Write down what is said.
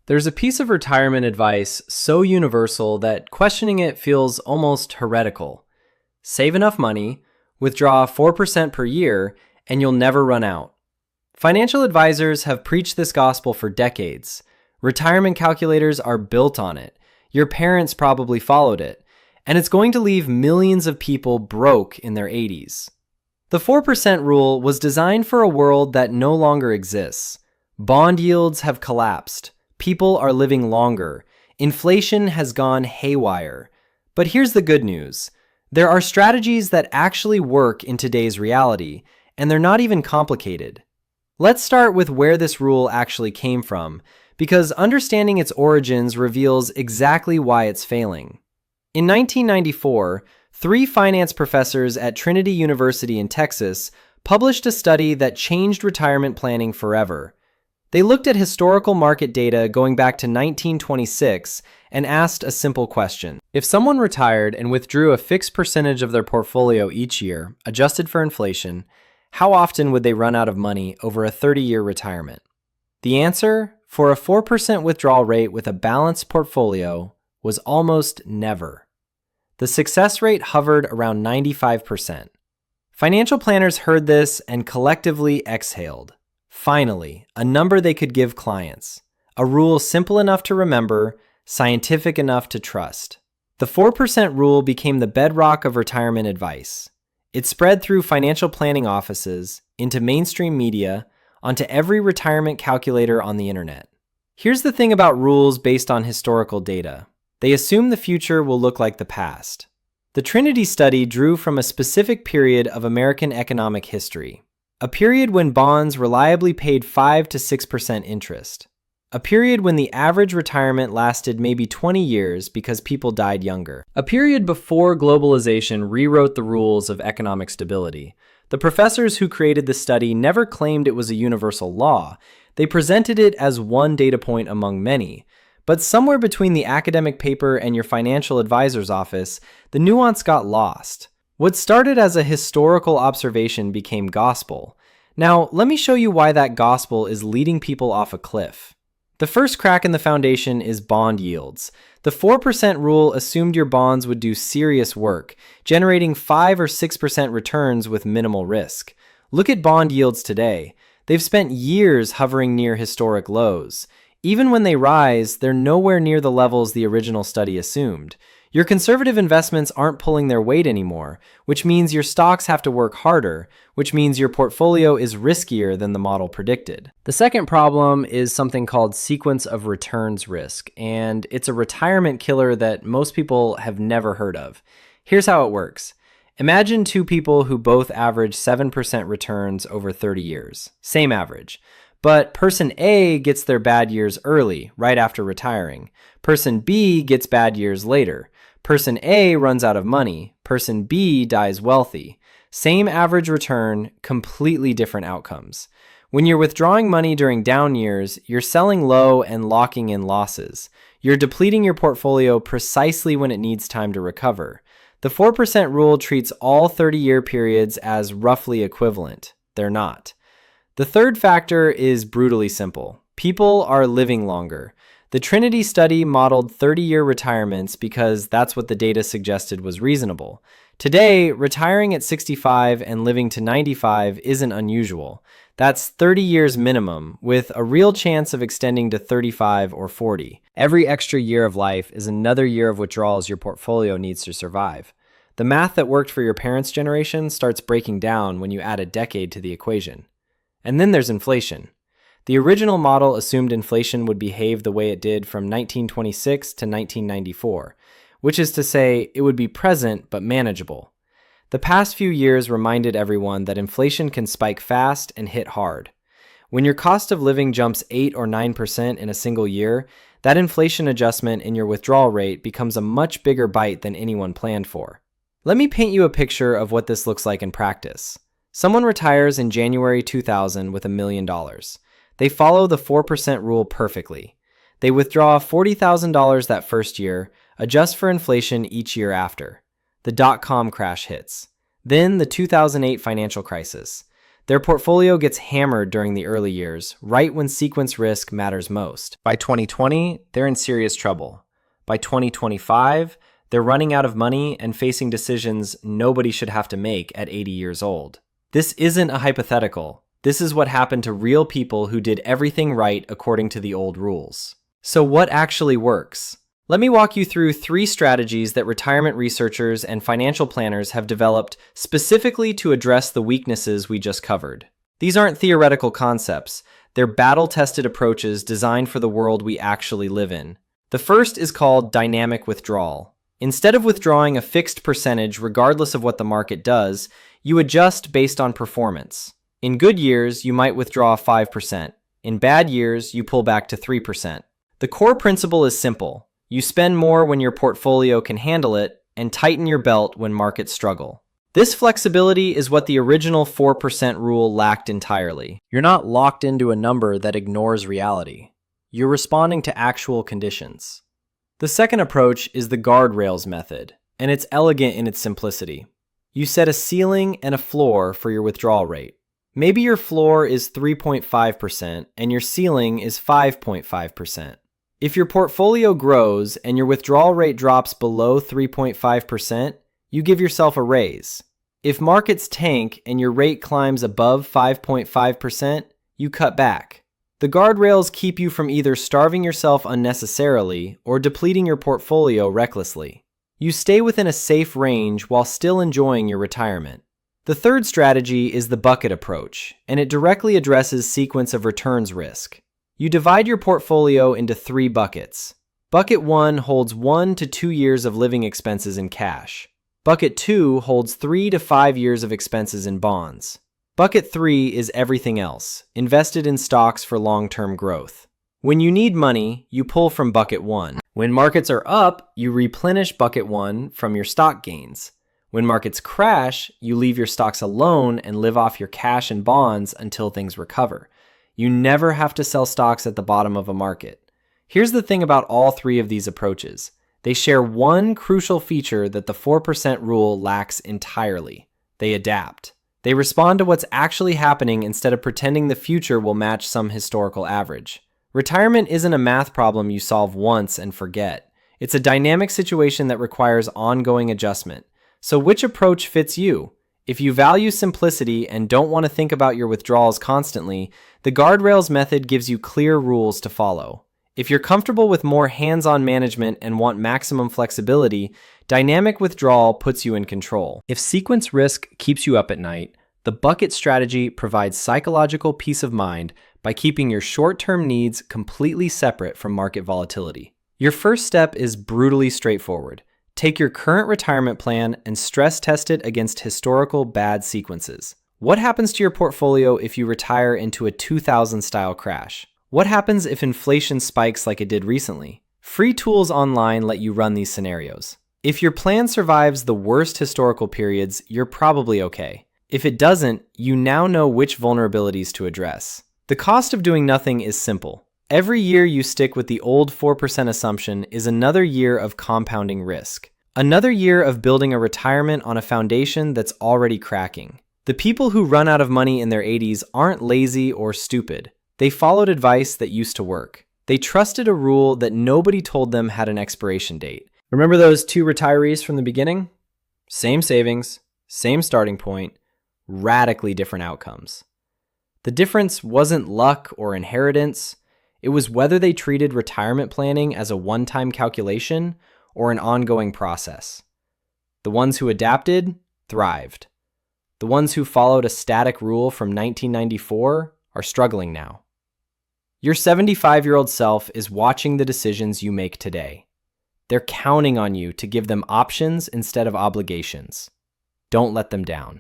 There's a piece of retirement advice so universal that questioning it feels almost heretical. Save enough money, withdraw 4% per year, and you'll never run out. Financial advisors have preached this gospel for decades. Retirement calculators are built on it. Your parents probably followed it. And it's going to leave millions of people broke in their 80s. The 4% rule was designed for a world that no longer exists. Bond yields have collapsed. People are living longer. Inflation has gone haywire. But here's the good news. There are strategies that actually work in today's reality, and they're not even complicated. Let's start with where this rule actually came from, because understanding its origins reveals exactly why it's failing. In 1994, 3 finance professors at Trinity University in Texas published a study that changed retirement planning forever. They looked at historical market data going back to 1926 and asked a simple question. If someone retired and withdrew a fixed percentage of their portfolio each year, adjusted for inflation, how often would they run out of money over a 30-year retirement? The answer, for a 4% withdrawal rate with a balanced portfolio, was almost never. The success rate hovered around 95%. Financial planners heard this and collectively exhaled. Finally, a number they could give clients. A rule simple enough to remember, scientific enough to trust. The 4% rule became the bedrock of retirement advice. It spread through financial planning offices, into mainstream media, onto every retirement calculator on the internet. Here's the thing about rules based on historical data. They assume the future will look like the past. The Trinity study drew from a specific period of American economic history. A period when bonds reliably paid 5 to 6% interest. A period when the average retirement lasted maybe 20 years because people died younger. A period before globalization rewrote the rules of economic stability. The professors who created the study never claimed it was a universal law. They presented it as one data point among many. But somewhere between the academic paper and your financial advisor's office, the nuance got lost. What started as a historical observation became gospel. Now, let me show you why that gospel is leading people off a cliff. The first crack in the foundation is bond yields. The 4% rule assumed your bonds would do serious work, generating 5 or 6% returns with minimal risk. Look at bond yields today. They've spent years hovering near historic lows. Even when they rise, they're nowhere near the levels the original study assumed. Your conservative investments aren't pulling their weight anymore, which means your stocks have to work harder, which means your portfolio is riskier than the model predicted. The second problem is something called sequence of returns risk, and it's a retirement killer that most people have never heard of. Here's how it works. Imagine 2 people who both average 7% returns over 30 years. Same average. But person A gets their bad years early, right after retiring. Person B gets bad years later. Person A runs out of money. Person B dies wealthy. Same average return, completely different outcomes. When you're withdrawing money during down years, you're selling low and locking in losses. You're depleting your portfolio precisely when it needs time to recover. The 4% rule treats all 30-year periods as roughly equivalent. They're not. The third factor is brutally simple. People are living longer. The Trinity study modeled 30-year retirements because that's what the data suggested was reasonable. Today, retiring at 65 and living to 95 isn't unusual. That's 30 years minimum, with a real chance of extending to 35 or 40. Every extra year of life is another year of withdrawals your portfolio needs to survive. The math that worked for your parents' generation starts breaking down when you add a decade to the equation. And then there's inflation. The original model assumed inflation would behave the way it did from 1926 to 1994, which is to say it would be present but manageable. The past few years reminded everyone that inflation can spike fast and hit hard. When your cost of living jumps 8 or 9% in a single year, that inflation adjustment in your withdrawal rate becomes a much bigger bite than anyone planned for. Let me paint you a picture of what this looks like in practice. Someone retires in January 2000 with $1 million. They follow the 4% rule perfectly. They withdraw $40,000 that first year, adjust for inflation each year after. The dot-com crash hits. Then the 2008 financial crisis. Their portfolio gets hammered during the early years, right when sequence risk matters most. By 2020, they're in serious trouble. By 2025, they're running out of money and facing decisions nobody should have to make at 80 years old. This isn't a hypothetical. This is what happened to real people who did everything right according to the old rules. So what actually works? Let me walk you through 3 strategies that retirement researchers and financial planners have developed specifically to address the weaknesses we just covered. These aren't theoretical concepts. They're battle-tested approaches designed for the world we actually live in. The first is called dynamic withdrawal. Instead of withdrawing a fixed percentage regardless of what the market does, you adjust based on performance. In good years, you might withdraw 5%. In bad years, you pull back to 3%. The core principle is simple. You spend more when your portfolio can handle it and tighten your belt when markets struggle. This flexibility is what the original 4% rule lacked entirely. You're not locked into a number that ignores reality. You're responding to actual conditions. The second approach is the guardrails method, and it's elegant in its simplicity. You set a ceiling and a floor for your withdrawal rate. Maybe your floor is 3.5% and your ceiling is 5.5%. If your portfolio grows and your withdrawal rate drops below 3.5%, you give yourself a raise. If markets tank and your rate climbs above 5.5%, you cut back. The guardrails keep you from either starving yourself unnecessarily or depleting your portfolio recklessly. You stay within a safe range while still enjoying your retirement. The third strategy is the bucket approach, and it directly addresses sequence of returns risk. You divide your portfolio into 3 buckets. Bucket 1 holds 1 to 2 years of living expenses in cash. Bucket 2 holds 3 to 5 years of expenses in bonds. Bucket 3 is everything else, invested in stocks for long-term growth. When you need money, you pull from Bucket 1. When markets are up, you replenish Bucket 1 from your stock gains. When markets crash, you leave your stocks alone and live off your cash and bonds until things recover. You never have to sell stocks at the bottom of a market. Here's the thing about all 3 of these approaches. They share one crucial feature that the 4% rule lacks entirely. They adapt. They respond to what's actually happening instead of pretending the future will match some historical average. Retirement isn't a math problem you solve once and forget. It's a dynamic situation that requires ongoing adjustment. So which approach fits you? If you value simplicity and don't want to think about your withdrawals constantly, the guardrails method gives you clear rules to follow. If you're comfortable with more hands-on management and want maximum flexibility, dynamic withdrawal puts you in control. If sequence risk keeps you up at night, the bucket strategy provides psychological peace of mind by keeping your short-term needs completely separate from market volatility. Your first step is brutally straightforward. Take your current retirement plan and stress test it against historical bad sequences. What happens to your portfolio if you retire into a 2000-style crash? What happens if inflation spikes like it did recently? Free tools online let you run these scenarios. If your plan survives the worst historical periods, you're probably okay. If it doesn't, you now know which vulnerabilities to address. The cost of doing nothing is simple. Every year you stick with the old 4% assumption is another year of compounding risk. Another year of building a retirement on a foundation that's already cracking. The people who run out of money in their 80s aren't lazy or stupid. They followed advice that used to work. They trusted a rule that nobody told them had an expiration date. Remember those 2 retirees from the beginning? Same savings, same starting point, radically different outcomes. The difference wasn't luck or inheritance. It was whether they treated retirement planning as a one-time calculation or an ongoing process. The ones who adapted thrived. The ones who followed a static rule from 1994 are struggling now. Your 75-year-old self is watching the decisions you make today. They're counting on you to give them options instead of obligations. Don't let them down.